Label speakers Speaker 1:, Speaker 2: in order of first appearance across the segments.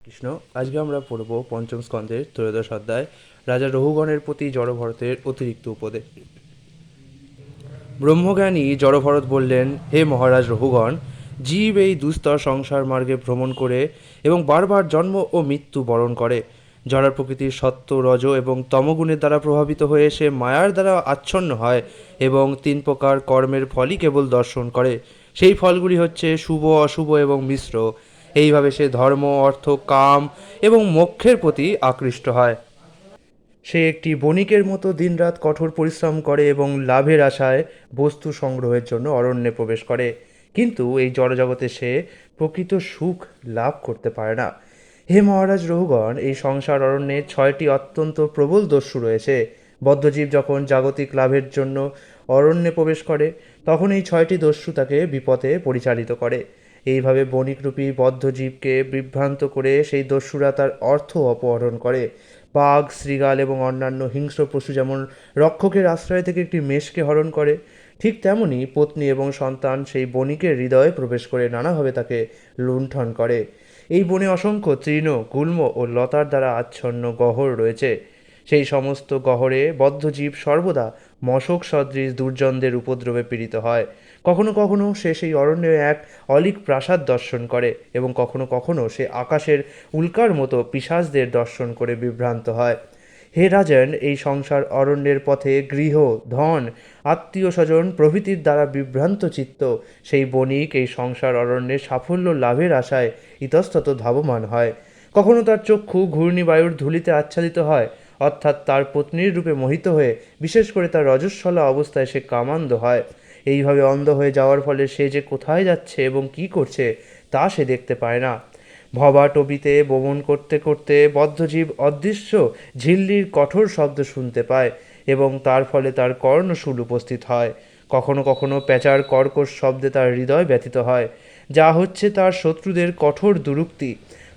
Speaker 1: কৃষ্ণ। আজকে আমরা পড়ব পঞ্চম স্কন্ধের ত্রয়োদশ অধ্যায়, রাজা রহুগণের প্রতি জড়ভরতের অতিরিক্ত উপদেশ। ব্রহ্মজ্ঞানী জড়ভরত বললেন, হে মহারাজ রহুগণ, জীব এই দুস্তর সংসার মার্গে ভ্রমণ করে এবং বারবার জন্ম ও মৃত্যু বরণ করে। জড় প্রকৃতির সত্ত্ব, রজ এবং তমগুণের দ্বারা প্রভাবিত হয়ে সে মায়ার দ্বারা আচ্ছন্ন হয় এবং তিন প্রকার কর্মের ফলই কেবল দর্শন করে। সেই ফলগুলি হচ্ছে শুভ, অশুভ এবং মিশ্র। এইভাবে সে ধর্ম, অর্থ, কাম এবং মোক্ষের প্রতি আকৃষ্ট হয়। সে একটি বণিকের মতো দিনরাত কঠোর পরিশ্রম করে এবং লাভের আশায় বস্তু সংগ্রহের জন্য অরণ্যে প্রবেশ করে, কিন্তু এই জড়জগতে সে প্রকৃত সুখ লাভ করতে পারে না। হে মহারাজ রহুগণ, এই সংসার অরণ্যে ছয়টি অত্যন্ত প্রবল দস্যু রয়েছে। বদ্ধজীব যখন জাগতিক লাভের জন্য অরণ্যে প্রবেশ করে, তখন এই ছয়টি দস্যু তাকে বিপথে পরিচালিত করে। এইভাবে বণিকরূপী বদ্ধজীবকে বিভ্রান্ত করে সেই দস্যুরা তার অর্থ অপহরণ করে। বাঘ, শৃগাল এবং অন্যান্য হিংস্র পশু যেমন রক্ষকের আশ্রয় থেকে একটি মেষকে হরণ করে, ঠিক তেমনি পত্নী এবং সন্তান সেই বণিকের হৃদয়ে প্রবেশ করে নানাভাবে তাকে লুণ্ঠন করে। এই বনে অসংখ্য তৃণ, গুল্ম ও লতার দ্বারা আচ্ছন্ন গহ্বর রয়েছে। সেই সমস্ত গহ্বরে বদ্ধজীব সর্বদা মশক সদৃশ দুর্জনদের উপদ্রবে পীড়িত হয়। কখনো কখনো সে সেই অরণ্যে এক অলীক প্রাসাদ দর্শন করে এবং কখনো কখনো সে আকাশের উল্কার মতো পিশাচদের দর্শন করে বিভ্রান্ত হয়। হে রাজন, এই সংসার অরণ্যের পথে গৃহ, ধন, আত্মীয় স্বজন প্রভৃতির দ্বারা বিভ্রান্ত চিত্ত সেই বণিক এই সংসার অরণ্যে সাফল্য লাভের আশায় ইতস্তত ধাবমান হয়। কখনো তার চক্ষু ঘূর্ণিবায়ুর ধূলিতে আচ্ছাদিত হয়, অর্থাৎ তার পত্নীর রূপে মোহিত হয়ে, বিশেষ করে তার রজস্বলা অবস্থায় সে কামান্ধ হয়। এইভাবে অন্ধ হয়ে যাওয়ার ফলে সে যে কোথায় যাচ্ছে এবং কী করছে তা সে দেখতে পায় না। ভবাটবিতে ভ্রমণ করতে করতে বদ্ধজীব অদৃশ্য ঝিল্লির কঠোর শব্দ শুনতে পায় এবং তার ফলে তার কর্ণশূল উপস্থিত হয়। কখনো কখনো প্যাঁচার কর্কশ শব্দে তার হৃদয় ব্যথিত হয়, যা হচ্ছে তার শত্রুদের কঠোর দুরুক্তি।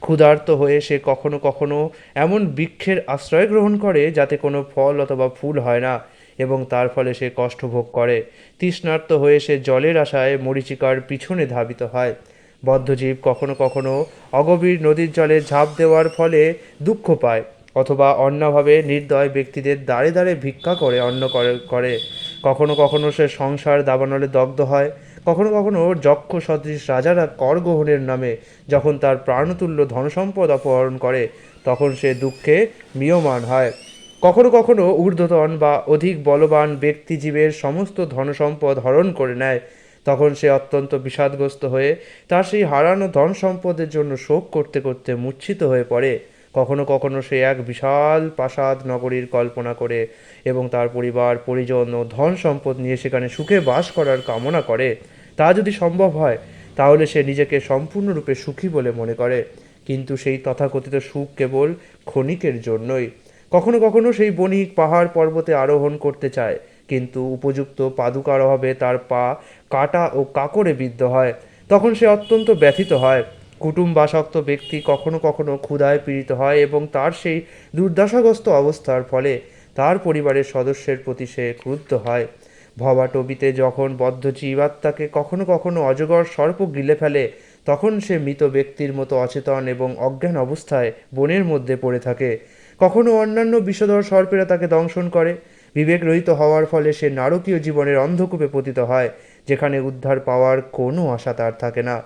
Speaker 1: ক্ষুধার্ত হয়ে সে কখনো কখনো এমন বৃক্ষের আশ্রয় গ্রহণ করে যাতে কোনো ফল অথবা ফুল হয় না এবং তার ফলে সে কষ্ট ভোগ করে। তৃষ্ণার্ত হয়ে সে জলের আশায় মরীচিকার পিছনে ধাবিত হয়। বদ্ধজীব কখনো কখনো অগভীর নদীর জলে ঝাঁপ দেওয়ার ফলে দুঃখ পায়, অথবা অন্যভাবে নির্দয় ব্যক্তিদের দ্বারে দ্বারে ভিক্ষা করে অন্ন করে। কখনো কখনো সে সংসার দাবানলে দগ্ধ হয়। কখনো কখনো যক্ষ সদৃশ রাজারা কর গ্রহণের নামে যখন তার প্রাণতুল্য ধনসম্পদ অপহরণ করে, তখন সে দুঃখে ম্রিয়মাণ হয়। কখনো কখনো ঊর্ধ্বতন বা অধিক বলবান ব্যক্তি জীবের সমস্ত ধনসম্পদ হরণ করে নেয়। তখন সে অত্যন্ত বিষাদগ্রস্ত হয়ে তার সেই হারানো ধন সম্পদের জন্য শোক করতে করতে মূর্ছিত হয়ে পড়ে। কখনো কখনো সে এক বিশাল প্রাসাদ নগরীর কল্পনা করে এবং তার পরিবার, পরিজন ও ধন সম্পদ নিয়ে সেখানে সুখে বাস করার কামনা করে। তা যদি সম্ভব হয়, তাহলে সে নিজেকে সম্পূর্ণরূপে সুখী বলে মনে করে, কিন্তু সেই তথাকথিত সুখ কেবল ক্ষণিকের জন্যই। কখনো কখনো সেই বণিক পাহাড় পর্বতে আরোহণ করতে চায়, কিন্তু উপযুক্ত পাদুকার অভাবে তার পা কাটা ও কাঁকড়ে বিদ্ধ হয়। তখন সে অত্যন্ত ব্যথিত হয়। কুটুম্বাসক্ত ব্যক্তি কখনো কখনো ক্ষুধায় পীড়িত হয় এবং তার সেই দুর্দশাগ্রস্ত অবস্থার ফলে তার পরিবারের সদস্যের প্রতি সে ক্রুদ্ধ হয়। ভবাটবিতে যখন বদ্ধ জীবাত্মাকে কখনো কখনো অজগর সর্প গিলে ফেলে, তখন সে মৃত ব্যক্তির মতো অচেতন এবং অজ্ঞান অবস্থায় বনের মধ্যে পড়ে থাকে। কখনো অন্যান্য বিষধর সর্পেরা তাকে দংশন করে। বিবেকরহিত হওয়ার ফলে সে নারকীয় জীবনের অন্ধকূপে পতিত হয়, যেখানে উদ্ধার পাওয়ার কোনো আশা তার থাকে না।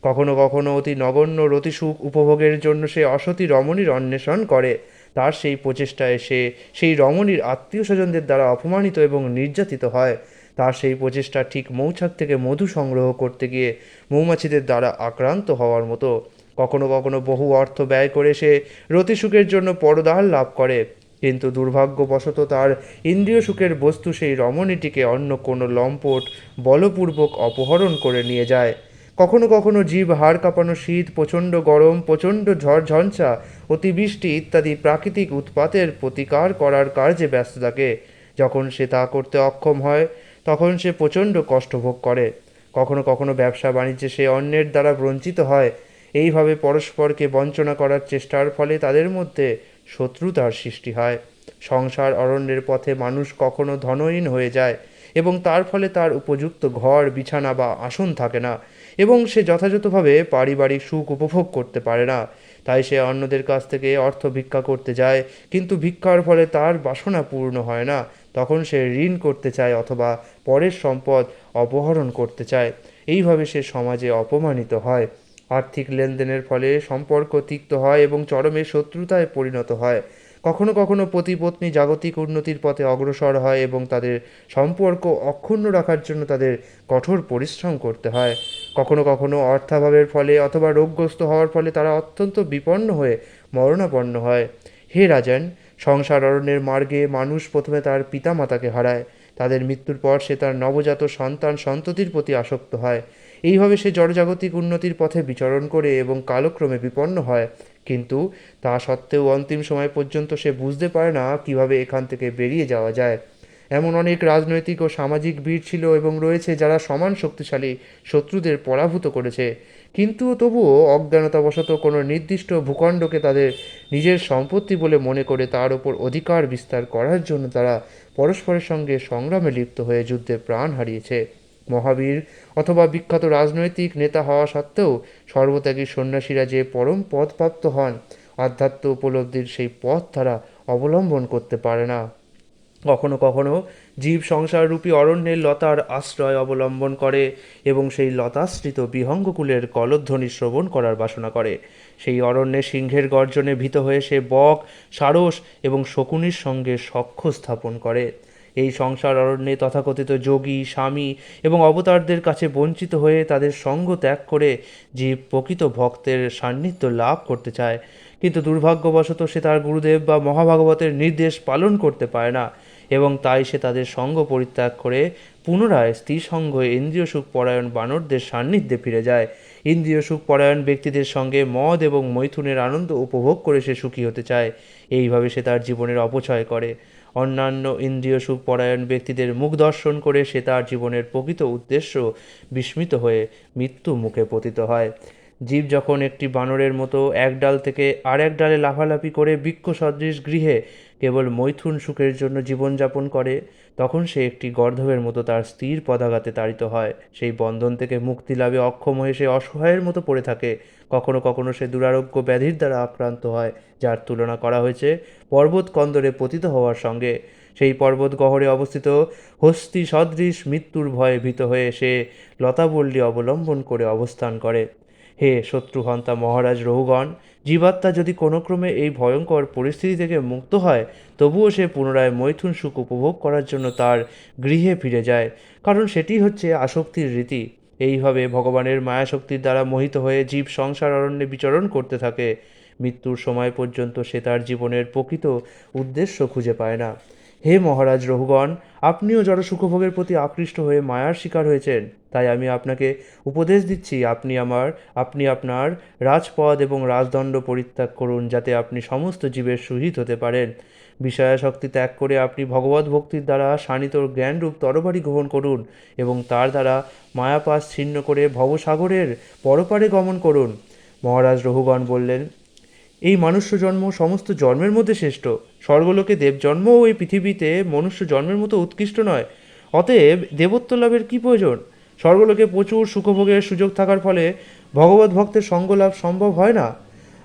Speaker 1: কখনো কখনো অতি নগণ্য রতিসুখ উপভোগের জন্য সে অসতী রমণীর অন্বেষণ করে। তার সেই প্রচেষ্টায় সে সেই রমণীর আত্মীয় স্বজনদের দ্বারা অপমানিত এবং নির্যাতিত হয়। তার সেই প্রচেষ্টা ঠিক মৌচাক থেকে মধু সংগ্রহ করতে গিয়ে মৌমাছিদের দ্বারা আক্রান্ত হওয়ার মতো। কখনো কখনো বহু অর্থ ব্যয় করে সে রতিসুখের জন্য পরদার লাভ করে, কিন্তু দুর্ভাগ্যবশত তার ইন্দ্রিয় সুখের বস্তু সেই রমণীটিকে অন্য কোনো লম্পট বলপূর্বক অপহরণ করে নিয়ে যায়। কখনো কখনো জীব হাড় কাঁপানো শীত, প্রচণ্ড গরম, প্রচণ্ড ঝড় ঝঞ্ঝা, অতিবৃষ্টি ইত্যাদি প্রাকৃতিক উৎপাতের প্রতিকার করার কার্যে ব্যস্ত থাকে। যখন সে তা করতে অক্ষম হয়, তখন সে প্রচণ্ড কষ্ট ভোগ করে। কখনো কখনো ব্যবসা বাণিজ্যে সে অন্যের দ্বারা বঞ্চিত হয়। এইভাবে পরস্পরকে বঞ্চনা করার চেষ্টার ফলে তাদের মধ্যে শত্রুতার সৃষ্টি হয়। সংসার অরণ্যের পথে মানুষ কখনো ধনহীন হয়ে যায় এবং তার ফলে তার উপযুক্ত ঘর, বিছানা বা আসন থাকে না এবং সে যথাযথভাবে পারিবারিক সুখ উপভোগ করতে পারে না। তাই সে অন্যদের কাছ থেকে অর্থ ভিক্ষা করতে যায়, কিন্তু ভিক্ষার ফলে তার বাসনা পূর্ণ হয় না। তখন সে ঋণ করতে চায় অথবা পরের সম্পদ অপহরণ করতে চায়। এইভাবে সে সমাজে অপমানিত হয়। আর্থিক লেনদেনের ফলে সম্পর্ক তিক্ত হয় এবং চরমে শত্রুতায় পরিণত হয়। কখনো কখনো পতি পত্নী জাগতিক উন্নতির পথে অগ্রসর হয় এবং তাদের সম্পর্ক অক্ষুণ্ণ রাখার জন্য তাদের কঠোর পরিশ্রম করতে হয়। কখনো কখনো অর্থাভাবের ফলে অথবা রোগগ্রস্ত হওয়ার ফলে তারা অত্যন্ত বিপন্ন হয়ে মরণাপন্ন হয়। হে রাজন, সংসার অরণ্যের মার্গে মানুষ প্রথমে তার পিতামাতাকে হারায়। তাদের মৃত্যুর পর সে তার নবজাত সন্তান সন্ততির প্রতি আসক্ত হয়। এইভাবে সে জড়জাগতিক উন্নতির পথে বিচরণ করে এবং কালক্রমে বিপন্ন হয়। কিন্তু তা সত্ত্বেও অন্তিম সময় পর্যন্ত সে বুঝতে পারে না কিভাবে এখান থেকে বেরিয়ে যাওয়া যায়। এমন অনেক রাজনৈতিক ও সামাজিক বীর ছিল এবং রয়েছে যারা সমান শক্তিশালী শত্রুদের পরাভূত করেছে, কিন্তু তবুও অজ্ঞানতাবশত কোনো নির্দিষ্ট ভূখণ্ডকে তাদের নিজের সম্পত্তি বলে মনে করে তার ওপর অধিকার বিস্তার করার জন্য তারা পরস্পরের সঙ্গে সংগ্রামে লিপ্ত হয়ে যুদ্ধে প্রাণ হারিয়েছে। মহাবীর অথবা বিখ্যাত রাজনৈতিক নেতা হওয়া সত্ত্বেও সর্বত্যাগী সন্ন্যাসীরা যে পরম পদপ্রাপ্ত হন, আধ্যাত্ম উপলব্ধির সেই পথ তারা অবলম্বন করতে পারে না। কখনো কখনো জীব সংসাররূপী অরণ্যের লতার আশ্রয় অবলম্বন করে এবং সেই লতাশ্রিত বিহঙ্গকুলের কলধ্বনি শ্রবণ করার বাসনা করে। সেই অরণ্যে সিংহের গর্জনে ভীত হয়ে সে বক, সারস এবং শকুনির সঙ্গে সখ্য স্থাপন করে। এই সংসার অরণ্যে তথাকথিত যোগী, স্বামী এবং অবতারদের কাছে বঞ্চিত হয়ে তাদের সঙ্গ ত্যাগ করে জীব প্রকৃত ভক্তের সান্নিধ্য লাভ করতে চায়, কিন্তু দুর্ভাগ্যবশত সে তার গুরুদেব বা মহাভাগবতের নির্দেশ পালন করতে পারে না এবং তাই সে তাদের সঙ্গ পরিত্যাগ করে পুনরায় স্ত্রীসঙ্গ ইন্দ্রিয় সুখ পরায়ণ বানরদের সান্নিধ্যে ফিরে যায়। ইন্দ্রিয় সুখ পরায়ণ ব্যক্তিদের সঙ্গে মদ এবং মৈথুনের আনন্দ উপভোগ করে সে সুখী হতে চায়। এইভাবে সে তার জীবনের অপচয় করে। অন্যান্য ইন্দ্রিয় সুখ পরায়ণ ব্যক্তিদের মুখ দর্শন করে সে তার জীবনের প্রকৃত উদ্দেশ্য বিস্মিত হয়ে মৃত্যু মুখে পতিত হয়। জীব যখন একটি বানরের মতো এক ডাল থেকে আর এক ডালে লাফালাফি করে বৃক্ষ সদৃশ গৃহে কেবল মৈথুন সুখের জন্য জীবনযাপন করে, তখন সে একটি গর্দভের মতো তার স্ত্রীর পদাঘাতে তাড়িত হয়। সেই বন্ধন থেকে মুক্তি লাভে অক্ষম হয়ে সে অসহায়ের মতো পড়ে থাকে। কখনো কখনো সে দুরারোগ্য ব্যাধির দ্বারা আক্রান্ত হয়, যার তুলনা করা হয়েছে পর্বত কন্দরে পতিত হওয়ার সঙ্গে। সেই পর্বত গহ্বরে অবস্থিত হস্তি সদৃশ মৃত্যুর ভয়ে ভীত হয়ে সে লতাবল্লী অবলম্বন করে অবস্থান করে। হে শত্রুহন্তা মহারাজ রহুগণ, জীবাত্মা যদি কোনো ক্রমে এই ভয়ঙ্কর পরিস্থিতি থেকে মুক্ত হয়, তবুও সে পুনরায় মৈথুন সুখ উপভোগ করার জন্য তার গৃহে ফিরে যায়, কারণ সেটি হচ্ছে আসক্তির রীতি। এইভাবে ভগবানের মায়াশক্তির দ্বারা মোহিত হয়ে জীব সংসার অরণ্যে বিচরণ করতে থাকে। মৃত্যুর সময় পর্যন্ত সে তার জীবনের প্রকৃত উদ্দেশ্য খুঁজে পায় না। হে মহারাজ রহুগণ, আপনিও জড় সুখভোগের প্রতি আকৃষ্ট হয়ে মায়ার শিকার হয়েছেন। তাই আমি আপনাকে উপদেশ দিচ্ছি, আপনি আপনার রাজপদ এবং রাজদণ্ড পরিত্যাগ করুন, যাতে আপনি সমস্ত জীবের সহিত হতে পারেন। বিষয়াসক্তি ত্যাগ করে আপনি ভগবত ভক্তির দ্বারা শানিত জ্ঞানরূপ তরবারি গ্রহণ করুন এবং তার দ্বারা মায়াপাশ ছিন্ন করে ভবসাগরের পরপারে গমন করুন। মহারাজ রহুগণ বললেন, এই মনুষ্য জন্ম সমস্ত জন্মের মধ্যে শ্রেষ্ঠ। স্বর্গলোকে দেবজন্মও এই পৃথিবীতে মনুষ্য জন্মের মতো উৎকৃষ্ট নয়। অতএব দেবত্ব লাভের কী প্রয়োজন? স্বর্গলোকে প্রচুর সুখভোগের সুযোগ থাকার ফলে ভগবত ভক্তের সঙ্গ লাভ সম্ভব হয় না।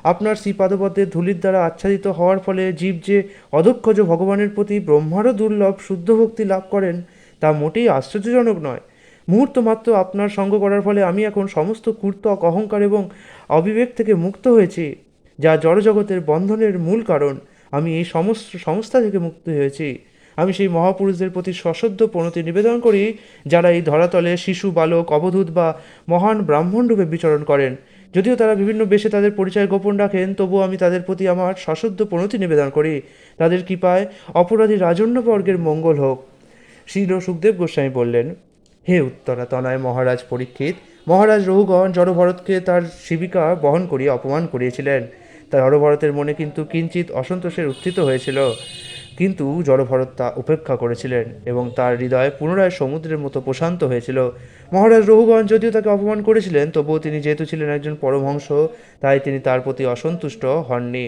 Speaker 1: আপনার শ্রীপাদপদ্মের ধূলির দ্বারা আচ্ছাদিত হওয়ার ফলে জীব যে অধক্ষজ ভগবানের প্রতি ব্রহ্মারও দুর্লভ শুদ্ধ ভক্তি লাভ করেন, তা মোটেই আশ্চর্যজনক নয়। মুহূর্ত মাত্র আপনার সঙ্গ করার ফলে আমি এখন সমস্ত কূর্তক, অহংকার এবং অবিবেক থেকে মুক্ত হয়েছি, যা জড়জগতের বন্ধনের মূল কারণ। আমি এই সমস্ত সংস্থা থেকে মুক্ত হয়েছি। আমি সেই মহাপুরুষদের প্রতি সশ্রদ্ধ প্রণতি নিবেদন করি, যারা এই ধরাতলে শিশু, বালক, অবধূত বা মহান ব্রাহ্মণ রূপে বিচরণ করেন। যদিও তারা বিভিন্ন বেশে তাদের পরিচয় গোপন রাখেন, তবুও আমি তাদের প্রতি আমার সশ্রদ্ধ প্রণতি নিবেদন করি। তাদের কৃপায় অপরাধী রাজন্যবর্গের মঙ্গল হোক। শ্রীল সুখদেব গোস্বামী বললেন, হে উত্তরাতনয় মহারাজ পরীক্ষিত, মহারাজ রহুগণ জড়ভরতকে তার শিবিকা বহন করিয়ে অপমান করিয়েছিলেন। তাই জড়ভরতের মনে কিন্তু কিঞ্চিত অসন্তোষের উত্থিত হয়েছিল, কিন্তু জড়ভরত তা উপেক্ষা করেছিলেন এবং তার হৃদয় পুনরায় সমুদ্রের মতো প্রশান্ত হয়েছিল। মহারাজ রহুগণ যদিও তাকে অপমান করেছিলেন, তবুও তিনি যেহেতু ছিলেন একজন পরমহংস, তাই তিনি তার প্রতি অসন্তুষ্ট হননি।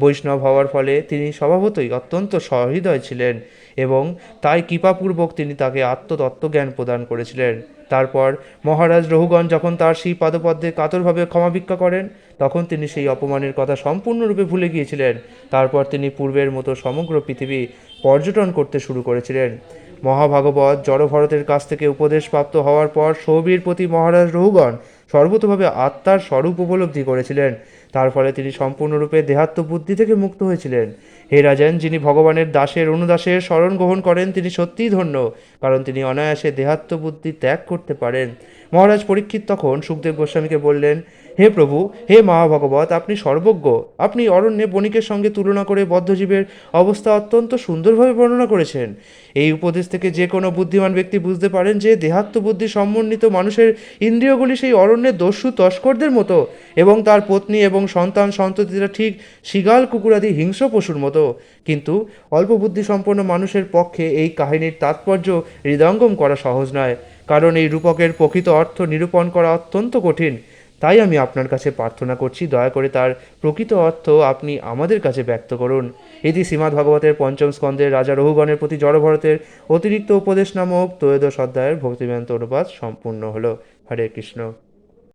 Speaker 1: বৈষ্ণব হওয়ার ফলে তিনি স্বভাবতই অত্যন্ত সহৃদয় ছিলেন এবং তাই কৃপাপূর্বক তিনি তাকে আত্মতত্ত্বজ্ঞান প্রদান করেছিলেন। তারপর মহারাজ রহুগণ যখন তার সেই পাদপদ্মে কাতরভাবে ক্ষমা ভিক্ষা করেন, তখন তিনি সেই অপমানের কথা সম্পূর্ণরূপে ভুলে গিয়েছিলেন। তারপর তিনি পূর্বের মতো সমগ্র পৃথিবী পর্যটন করতে শুরু করেছিলেন। মহাভাগবত জড়ভরতের কাছ থেকে উপদেশপ্রাপ্ত হওয়ার পর সৌবীর প্রতি মহারাজ রহুগণ সর্বতোভাবে আত্মার স্বরূপ উপলব্ধি করেছিলেন। তার ফলে তিনি সম্পূর্ণরূপে দেহাত্ম বুদ্ধি থেকে মুক্ত হয়েছিলেন। হে রাজন, যিনি ভগবানের দাসের অনুদাসের শরণ গ্রহণ করেন তিনি সত্যিই ধন্য, কারণ তিনি অনায়াসে দেহাত্ম বুদ্ধি ত্যাগ করতে পারেন। মহারাজ পরীক্ষিত তখন সুখদেব গোস্বামীকে বললেন, হে প্রভু, হে মহাভগবত, আপনি সর্বজ্ঞ। আপনি অরণ্যে বণিকের সঙ্গে তুলনা করে বদ্ধজীবের অবস্থা অত্যন্ত সুন্দরভাবে বর্ণনা করেছেন। এই উপদেশ থেকে যে কোনো বুদ্ধিমান ব্যক্তি বুঝতে পারেন যে দেহাত্ম বুদ্ধি সমন্বিত মানুষের ইন্দ্রিয়গুলি সেই অরণ্যের দস্যু তস্করদের মতো, এবং তার পত্নী এবং সন্তান সন্ততিরা ঠিক শিগাল কুকুরাদি হিংস্র পশুর মতো। কিন্তু অল্প বুদ্ধি সম্পন্ন মানুষের পক্ষে এই কাহিনীর তাৎপর্য হৃদয়ঙ্গম করা সহজ নয়, কারণ এই রূপকের প্রকৃত অর্থ নিরূপণ করা অত্যন্ত কঠিন। তাই আমি আপনার কাছে প্রার্থনা করছি, দয়া করে তার প্রকৃত অর্থ আপনি আমাদের কাছে ব্যক্ত করুন। এটি শ্রীমদ্ ভাগবতের পঞ্চম স্কন্ধের রাজা রহুগণের প্রতি জড়ভরতের অতিরিক্ত উপদেশ নামক ত্রয়োদশ অধ্যায়ের ভক্তিবেদান্ত অনুবাদ সম্পূর্ণ হলো। হরে কৃষ্ণ।